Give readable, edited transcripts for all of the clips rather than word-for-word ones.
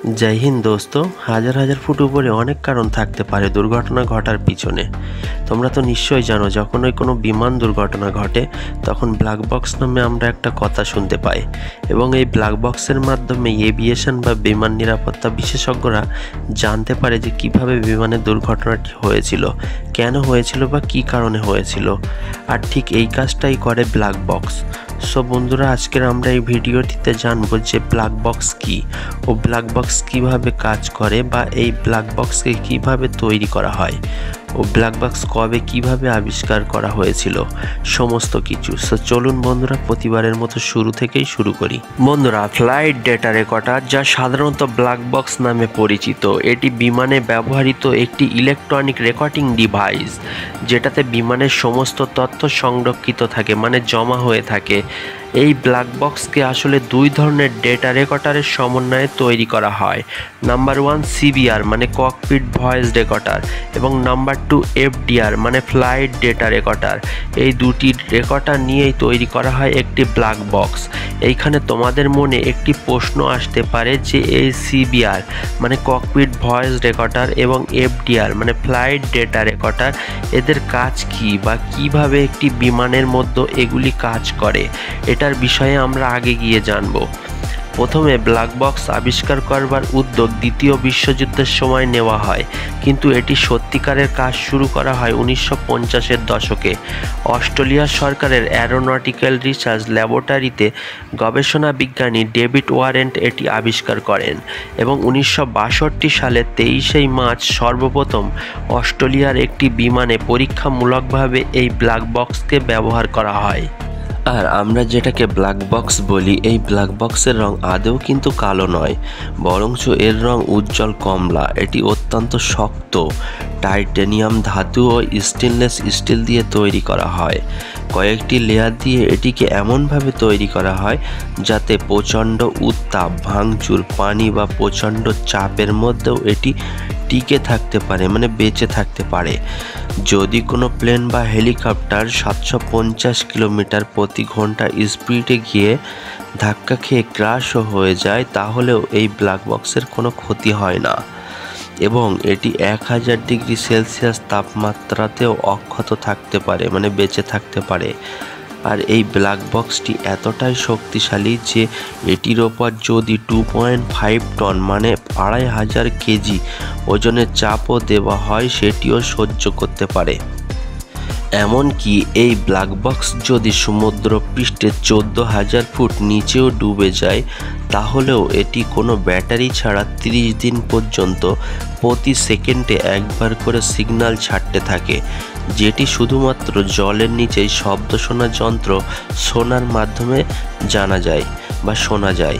जय हिंद दोस्तों। হাজার হাজার ফুট উপরে অনেক কারণ থাকতে পারে দুর্ঘটনা ঘটার পিছনে। তোমরা তো নিশ্চয়ই জানো, যখন কোনো বিমান দুর্ঘটনা ঘটে তখন ব্ল্যাক বক্স নামে আমরা একটা কথা শুনতে পাই, এবং এই ব্ল্যাক বক্সের মাধ্যমে এভিয়েশন বা বিমান নিরাপত্তা বিশেষজ্ঞরা জানতে পারে যে কিভাবে বিমানের দুর্ঘটনাটি হয়েছিল, কেন হয়েছিল বা কী কারণে হয়েছিল। আর ঠিক এই কাজটাই করে ব্ল্যাক বক্স। সো বন্ধুরা, আজকের আমরা এই ভিডিওটিতে জানবো যে ব্ল্যাক বক্স কী ও ব্ল্যাক বক্স কিভাবে কাজ করে, বা এই ব্ল্যাক বক্সকে কিভাবে তৈরি করা হয় ও ব্ল্যাক বক্স কবে কিভাবে আবিষ্কার করা হয়েছিল, সমস্ত কিছু। সো চলুন বন্ধুরা, প্রতিবারের মতো শুরু থেকেই শুরু করি। বন্ধুরা, ফ্লাইট ডেটা রেকর্ডার, যা সাধারণত ব্ল্যাক বক্স নামে পরিচিত, এটি বিমানে ব্যবহৃত একটি ইলেকট্রনিক রেকর্ডিং ডিভাইস, যেটাতে বিমানের সমস্ত তথ্য সংরক্ষিত থাকে, মানে জমা হয়ে থাকে। এই ব্ল্যাক বক্সকে আসলে দুই ধরনের ডেটা রেকর্ডারের সমন্বয়ে তৈরি করা হয়। নাম্বার 1 সিবিআর মানে ককপিট ভয়েস রেকর্ডার, এবং নাম্বার 2 এফডিআর মানে ফ্লাইট ডেটা রেকর্ডার। এই দুটি রেকর্ডার নিয়েই তৈরি করা হয় একটি ব্ল্যাক বক্স। এইখানে তোমাদের মনে একটি প্রশ্ন আসতে পারে যে এই সিবিআর মানে ককপিট ভয়েস রেকর্ডার এবং এফডিআর মানে ফ্লাইট ডেটা রেকর্ডার, এদের কাজ কী বা কিভাবে একটি বিমানের মধ্যে এগুলি কাজ করে, এটার বিষয়ে আমরা আগে গিয়ে জানব। প্রথমে ব্ল্যাক বক্স আবিষ্কার করবার উদ্যোগ দ্বিতীয় বিশ্বযুদ্ধের সময় নেওয়া হয়, কিন্তু এটি সত্যিকারের কাজ শুরু করা হয় 1950-এর দশকে। অস্ট্রেলিয়া সরকারের অ্যারোনটিক্যাল রিসার্চ ল্যাবরেটরিতে গবেষণা বিজ্ঞানী ডেভিড ওয়ারেন্ট এটি আবিষ্কার করেন, এবং 1962 সালে 23 মার্চ সর্বপ্রথম অস্ট্রেলিয়ার একটি বিমানে পরীক্ষামূলকভাবে এই ব্ল্যাক বক্সকে ব্যবহার করা হয়। আর আমরা যেটাকে ব্ল্যাক বক্স বলি, এই ব্ল্যাক বক্সের রং আদৌ কিন্তু কালো নয়, বরঞ্চ এর রং উজ্জ্বল কমলা। এটি অত্যন্ত শক্ত টাইটানিয়াম ধাতু ও স্টেনলেস স্টিল দিয়ে তৈরি করা হয়। কয়েকটি লেয়ার দিয়ে এটিকে এমনভাবে তৈরি করা হয় যাতে প্রচণ্ড উত্তাপ, ভাঙচুর, পানি বা প্রচণ্ড চাপের মধ্যেও এটি টিকে থাকতে পারে, মানে বেঁচে থাকতে পারে। যদি কোনো প্লেন বা হেলিকপ্টার 750 কিলোমিটার প্রতি ঘন্টা স্পিডে গিয়ে ধাক্কা খেয়ে ক্র্যাশও হয়ে যায়, তাহলেও এই ব্ল্যাক বক্সের কোনো ক্ষতি হয় না, এবং এটি 1000 ডিগ্রি সেলসিয়াস তাপমাত্রাতেও অক্ষত থাকতে পারে, মানে বেঁচে থাকতে পারে। আর এই ব্ল্যাক বক্সটি এতটাই শক্তিশালী যে এটির ওপর যদি 2.5 টন মানে 2500 কেজি ওজনের চাপও দেওয়া হয়, সেটিও সহ্য করতে পারে। এমনকি এই ব্ল্যাক বক্স যদি সমুদ্র পৃষ্ঠে 14,000 ফুট নিচেও ডুবে যায়, তাহলেও এটি কোনো ব্যাটারি ছাড়া 30 দিন পর্যন্ত প্রতি সেকেন্ডে একবার করে সিগন্যাল ছাড়তে থাকে, যেটি শুধুমাত্র জলের নিচেই শব্দ শোনা যন্ত্র সোনার মাধ্যমে জানা যায় বা শোনা যায়।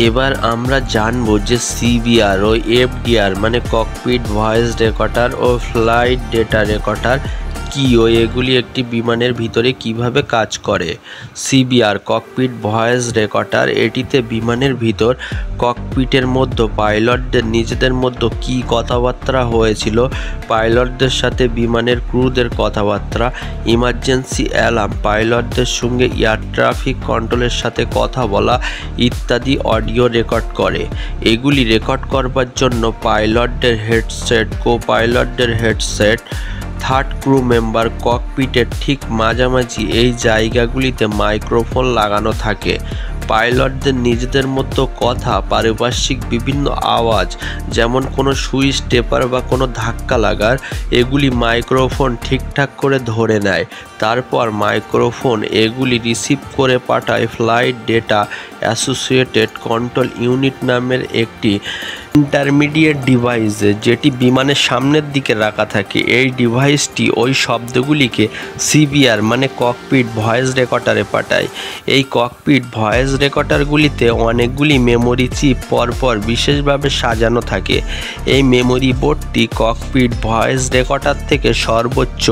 এবার আমরা জানবো যে সিবিআর ও এফডিআর মানে ককপিট ভয়েস রেকর্ডার ও ফ্লাইট ডেটা রেকর্ডার কি, ও এগুলি একটি বিমানের ভিতরে কিভাবে কাজ করে। সিবিআর ককপিট ভয়েস রেকর্ডার, এটিতে বিমানের ভিতর ককপিটের মধ্যে পাইলটদের নিজেদের মধ্যে কী কথাবার্তা হয়েছিল, পাইলটদের সাথে বিমানের ক্রুদের কথাবার্তা, ইমার্জেন্সি অ্যালার্ম, পাইলটদের সঙ্গে এয়ার ট্রাফিক কন্ট্রোলের সাথে কথা বলা ইত্যাদি অডিও রেকর্ড করে। এগুলি রেকর্ড করবার জন্য পাইলটদের হেডসেট, কো পাইলটদের হেডসেট, থার্ড ক্রু মেম্বার ককপিটের ঠিক মাঝামাঝি এই জায়গাগুলিতে মাইক্রোফোন লাগানো থাকে। পাইলটদের নিজেদের মধ্যে কথা, পারিপার্শ্বিক বিভিন্ন আওয়াজ, যেমন কোনো সুইচ টেপার বা কোনো ধাক্কা লাগার, এগুলি মাইক্রোফোন ঠিকঠাক করে ধরে নেয়। তারপর মাইক্রোফোন এগুলি রিসিভ করে পাঠায় flight data associated control unit নামের একটি ইন্টারমিডিয়েট ডিভাইসে, যেটি বিমানের সামনের দিকে রাখা থাকে। এই ডিভাইসটি ওই শব্দগুলিকে সিবিআর মানে ককপিট ভয়েস রেকর্ডারে পাঠায়। এই ককপিট ভয়েস রেকর্ডারগুলিতে অনেকগুলি মেমোরি চিপ পরপর বিশেষভাবে সাজানো থাকে। এই মেমোরি বোর্ডটি ককপিট ভয়েস রেকর্ডার থেকে সর্বোচ্চ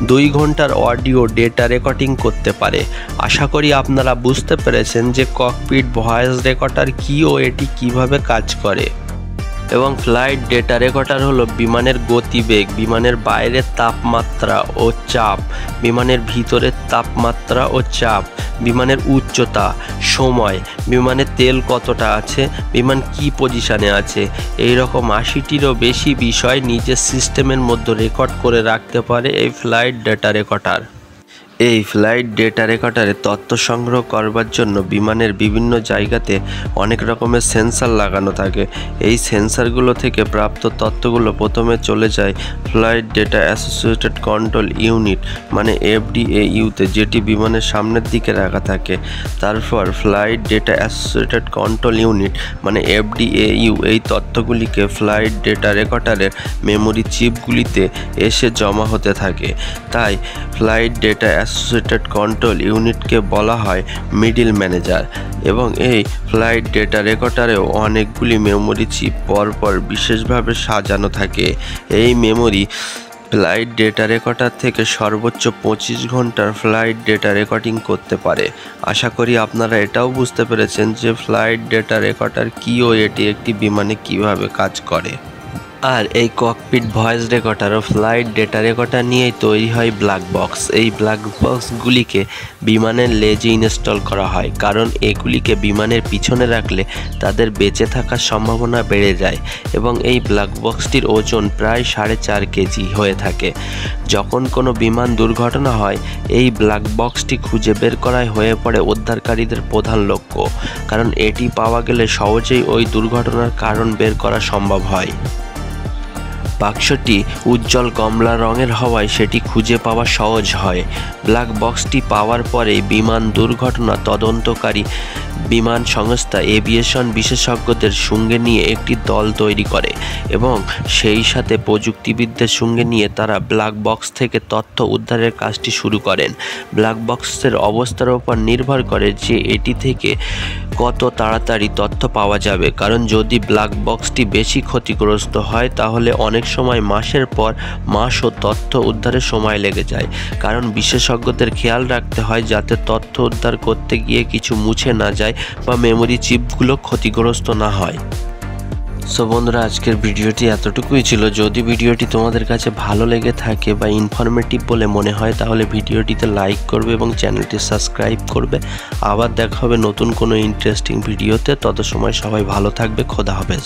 2 ঘন্টার অডিও ডেটা রেকর্ডিং করতে পারে। আশা করি আপনারা বুঝতে পেরেছেন যে ককপিট ভয়েস রেকর্ডার কী ও এটি কিভাবে কাজ করে। এবং ফ্লাইট ডেটা রেকর্ডার হলো বিমানের গতিবেগ, বিমানের বাইরের তাপমাত্রা ও চাপ, বিমানের ভিতরের তাপমাত্রা ও চাপ, বিমানের উচ্চতা, সময়, বিমানের তেল কতটা আছে, বিমান কি পজিশনে আছে, এই রকম 80টিরও বেশি বিষয় নিজের সিস্টেমের মধ্যে রেকর্ড করে রাখতে পারে এই ফ্লাইট ডেটা রেকর্ডার। এই ফ্লাইট ডেটা রেকর্ডারে তথ্য সংগ্রহ করবার জন্য বিমানের বিভিন্ন জায়গাতে অনেক রকমের সেন্সর লাগানো থাকে। এই সেন্সরগুলো থেকে প্রাপ্ত তথ্যগুলো প্রথমে চলে যায় flight data associated control unit মানে FDAU-তে, যেটি বিমানের সামনের দিকে রাখা থাকে। তারপর flight data associated control unit মানে FDAU এই তথ্যগুলিকে ফ্লাইট ডেটা রেকর্ডারের মেমোরি চিপগুলিতে এসে জমা হতে থাকে। তাই ফ্লাইট ডেটা অ্যাসোসিয়েটেড কন্ট্রোল ইউনিটকে বলা হয় মিডল ম্যানেজার। এবং এই ফ্লাইট ডেটা রেকর্ডারেও অনেকগুলি মেমোরি চিপ পরপর বিশেষভাবে সাজানো থাকে। এই মেমোরি ফ্লাইট ডেটা রেকর্ডার থেকে সর্বোচ্চ 25 ঘন্টার ফ্লাইট ডেটা রেকর্ডিং করতে পারে। আশা করি আপনারা এটাও বুঝতে পেরেছেন যে ফ্লাইট ডেটা রেকর্ডার কী ও এটি একটি বিমানে কিভাবে কাজ করে। আর এই ককপিট ভয়েস রেকর্ডার ও ফ্লাইট ডেটা রেকর্ডার নিয়েই তৈরি হয় ব্ল্যাক বক্স। এই ব্ল্যাক বক্সগুলিকে বিমানের লেজে ইনস্টল করা হয়, কারণ এগুলিকে বিমানের পিছনে রাখলে তাদের বেঁচে থাকার সম্ভাবনা বেড়ে যায়। এবং এই ব্ল্যাক বক্সটির ওজন প্রায় 4.5 কেজি হয়ে থাকে। যখন কোনো বিমান দুর্ঘটনা হয়, এই ব্ল্যাক বক্সটি খুঁজে বের করাই হয়ে পড়ে উদ্ধারকারীদের প্রধান লক্ষ্য, কারণ এটি পাওয়া গেলে সহজেই ওই দুর্ঘটনার কারণ বের করা সম্ভব হয়। বাক্সটি উজ্জ্বল কমলা রঙের হওয়ায় সেটি খুঁজে পাওয়া সহজ হয়। ব্ল্যাক বক্সটি পাওয়ার পরেই বিমান দুর্ঘটনা তদন্তকারী বিমান সংস্থা এভিয়েশন বিশেষজ্ঞদের সঙ্গে নিয়ে একটি দল তৈরি করে এবং সেই সাথে প্রযুক্তিবিদদের সঙ্গে নিয়ে তারা ব্ল্যাক বক্স থেকে তথ্য উদ্ধারের কাজটি শুরু করেন। ব্ল্যাক বক্সের অবস্থার উপর নির্ভর করে যে এটি থেকে কত তাড়াতাড়ি তথ্য পাওয়া যাবে, কারণ যদি ব্ল্যাক বক্সটি বেশি ক্ষতিগ্রস্ত হয় তাহলে অনেক সময় মাসের পর মাসও তথ্য উদ্ধারের সময় লেগে যায়, কারণ বিশেষজ্ঞদের খেয়াল রাখতে হয় যাতে তথ্য উদ্ধার করতে গিয়ে কিছু মুছে না যায় বা মেমোরি চিপগুলো ক্ষতিগ্রস্ত না হয়। সো বন্ধুরা, আজকের ভিডিওটি এতটুকুই ছিল। যদি ভিডিওটি তোমাদের কাছে ভালো লেগে থাকে বা ইনফরমেটিভ বলে মনে হয় তাহলে ভিডিওটিতে লাইক করবে এবং চ্যানেলটি সাবস্ক্রাইব করবে। আবার দেখা হবে নতুন কোনো ইন্টারেস্টিং ভিডিওতে। তত সময় সবাই ভালো থাকবে। খোদা হাফেজ।